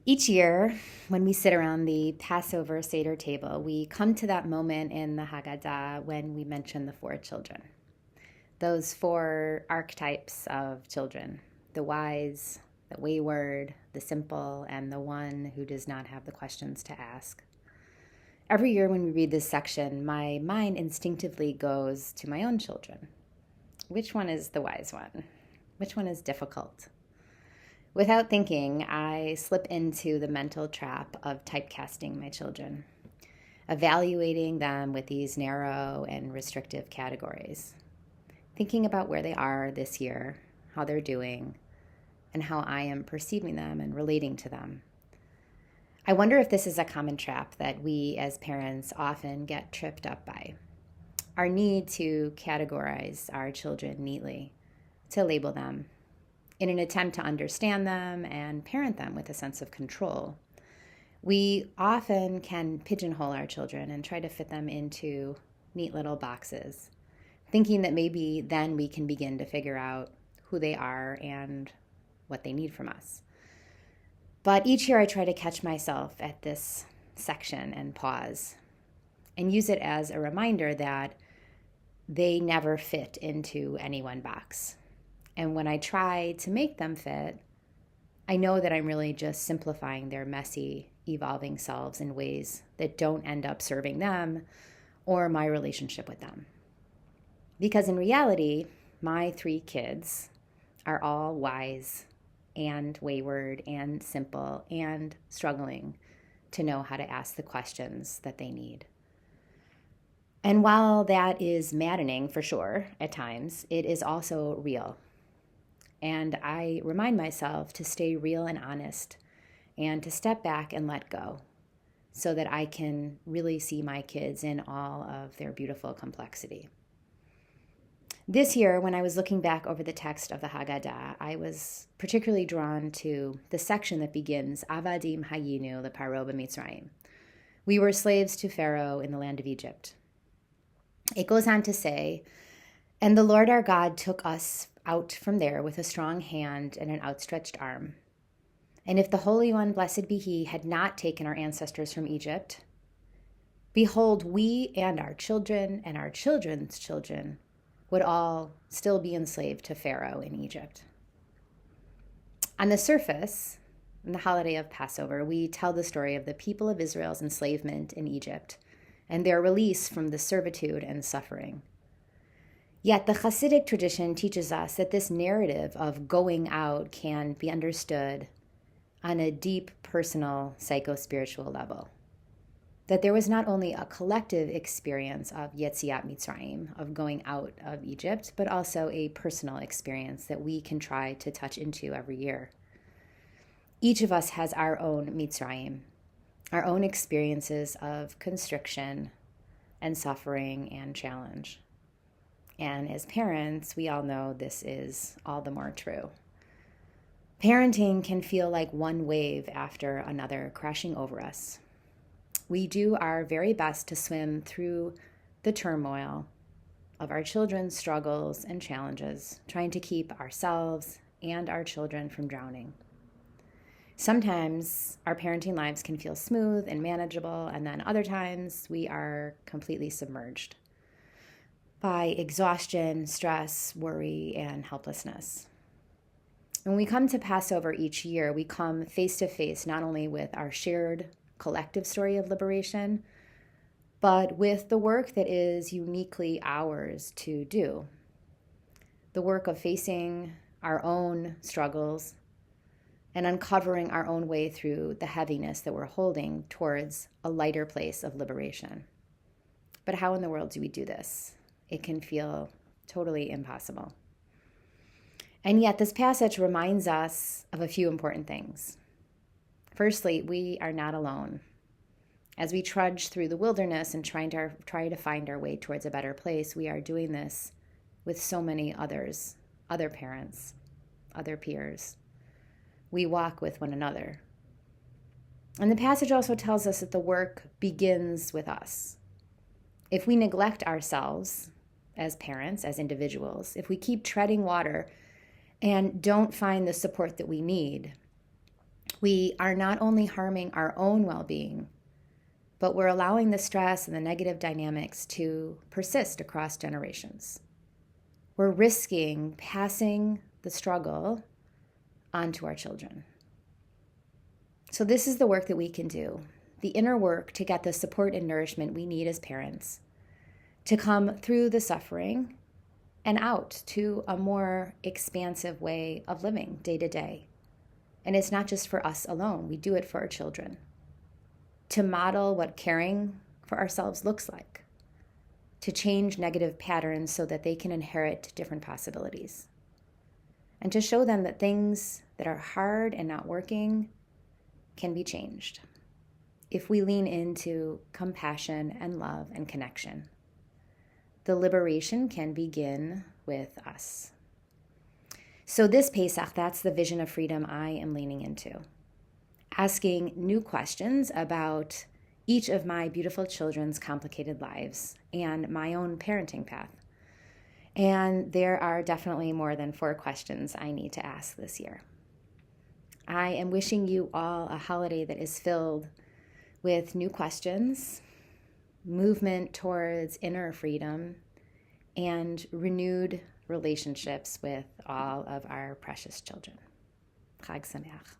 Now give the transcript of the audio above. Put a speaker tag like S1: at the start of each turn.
S1: Each year, when we sit around the Passover Seder table, we come to that moment in the Haggadah when we mention the four children. Those four archetypes of children: the wise, the wayward, the simple, and the one who does not have the questions to ask. Every year when we read this section, my mind instinctively goes to my own children. Which one is the wise one? Which one is difficult? Without thinking, I slip into the mental trap of typecasting my children, evaluating them with these narrow and restrictive categories, thinking about where they are this year, how they're doing, and how I am perceiving them and relating to them. I wonder if this is a common trap that we as parents often get tripped up by. Our need to categorize our children neatly, to label them, in an attempt to understand them and parent them with a sense of control. We often can pigeonhole our children and try to fit them into neat little boxes, thinking that maybe then we can begin to figure out who they are and what they need from us. But each year I try to catch myself at this section and pause and use it as a reminder that they never fit into any one box. And when I try to make them fit, I know that I'm really just simplifying their messy, evolving selves in ways that don't end up serving them or my relationship with them. Because in reality, my three kids are all wise and wayward and simple and struggling to know how to ask the questions that they need. And while that is maddening for sure at times, it is also real. And I remind myself to stay real and honest and to step back and let go so that I can really see my kids in all of their beautiful complexity. This year, when I was looking back over the text of the Haggadah, I was particularly drawn to the section that begins, Avadim Hayinu leParo b'Mitzrayim. We were slaves to Pharaoh in the land of Egypt. It goes on to say, and the Lord our God took us out from there with a strong hand and an outstretched arm. And if the Holy One, blessed be He, had not taken our ancestors from Egypt, behold, we and our children and our children's children would all still be enslaved to Pharaoh in Egypt. On the surface, in the holiday of Passover, we tell the story of the people of Israel's enslavement in Egypt and their release from the servitude and suffering. Yet the Hasidic tradition teaches us that this narrative of going out can be understood on a deep, personal, psycho-spiritual level. That there was not only a collective experience of Yetziat Mitzrayim, of going out of Egypt, but also a personal experience that we can try to touch into every year. Each of us has our own Mitzrayim, our own experiences of constriction and suffering and challenge. And as parents, we all know this is all the more true. Parenting can feel like one wave after another crashing over us. We do our very best to swim through the turmoil of our children's struggles and challenges, trying to keep ourselves and our children from drowning. Sometimes our parenting lives can feel smooth and manageable, and then other times we are completely submerged by exhaustion, stress, worry, and helplessness. When we come to Passover each year, we come face to face not only with our shared collective story of liberation, but with the work that is uniquely ours to do. The work of facing our own struggles and uncovering our own way through the heaviness that we're holding towards a lighter place of liberation. But how in the world do we do this? It can feel totally impossible. And yet this passage reminds us of a few important things. Firstly, we are not alone. As we trudge through the wilderness and try to find our way towards a better place, we are doing this with so many others, other parents, other peers. We walk with one another. And the passage also tells us that the work begins with us. If we neglect ourselves as parents, as individuals, if we keep treading water and don't find the support that we need, we are not only harming our own well-being, but we're allowing the stress and the negative dynamics to persist across generations. We're risking passing the struggle onto our children. So this is the work that we can do, the inner work to get the support and nourishment we need as parents, to come through the suffering and out to a more expansive way of living day to day. And it's not just for us alone, we do it for our children. To model what caring for ourselves looks like, to change negative patterns so that they can inherit different possibilities, and to show them that things that are hard and not working can be changed if we lean into compassion and love and connection. The liberation can begin with us. So this Pesach, that's the vision of freedom I am leaning into. Asking new questions about each of my beautiful children's complicated lives and my own parenting path. And there are definitely more than 4 questions I need to ask this year. I am wishing you all a holiday that is filled with new questions, movement towards inner freedom, and renewed relationships with all of our precious children. Chag Sameach.